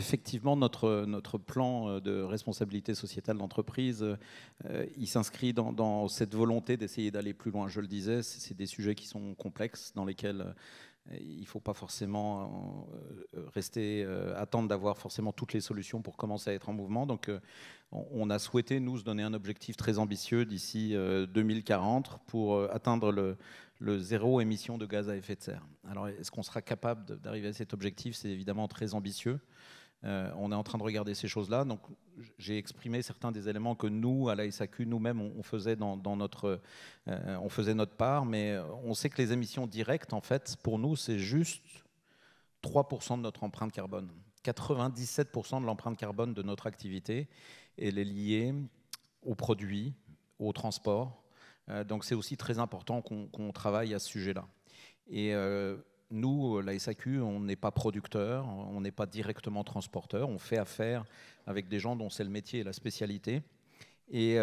effectivement, notre plan de responsabilité sociétale d'entreprise, il s'inscrit dans cette volonté d'essayer d'aller plus loin. Je le disais, c'est des sujets qui sont complexes, dans lesquels il ne faut pas forcément rester, attendre d'avoir forcément toutes les solutions pour commencer à être en mouvement. Donc, on a souhaité, nous, se donner un objectif très ambitieux d'ici 2040 pour atteindre le zéro émission de gaz à effet de serre. Alors, est-ce qu'on sera capable d'arriver à cet objectif? C'est évidemment très ambitieux. On est en train de regarder ces choses-là. Donc, j'ai exprimé certains des éléments que nous, à la SAQ, nous-mêmes, on faisait on faisait notre part, mais on sait que les émissions directes, en fait, pour nous, c'est juste 3% de notre empreinte carbone. 97% de l'empreinte carbone de notre activité, elle est liée aux produits, au transport. Donc, c'est aussi très important qu'on travaille à ce sujet-là. Et nous, la SAQ, on n'est pas producteur, on n'est pas directement transporteur, on fait affaire avec des gens dont c'est le métier et la spécialité. Et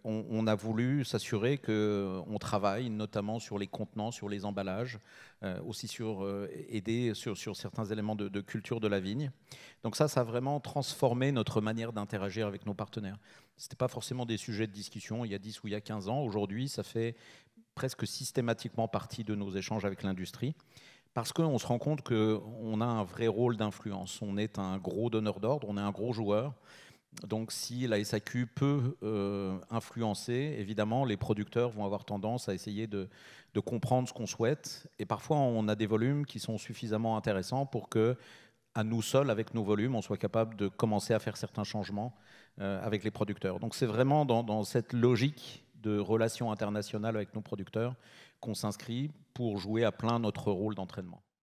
on a voulu s'assurer qu'on travaille notamment sur les contenants, sur les emballages, aussi aider sur certains éléments de culture de la vigne. Donc ça a vraiment transformé notre manière d'interagir avec nos partenaires. Ce n'était pas forcément des sujets de discussion il y a 10 ou il y a 15 ans. Aujourd'hui, ça fait presque systématiquement partie de nos échanges avec l'industrie. Parce qu'on se rend compte qu'on a un vrai rôle d'influence. On est un gros donneur d'ordre, on est un gros joueur. Donc si la SAQ peut influencer, évidemment, les producteurs vont avoir tendance à essayer de comprendre ce qu'on souhaite. Et parfois, on a des volumes qui sont suffisamment intéressants pour que, à nous seuls, avec nos volumes, on soit capable de commencer à faire certains changements avec les producteurs. Donc c'est vraiment dans cette logique de relations internationales avec nos producteurs qu'on s'inscrit pour jouer à plein notre rôle d'entraînement.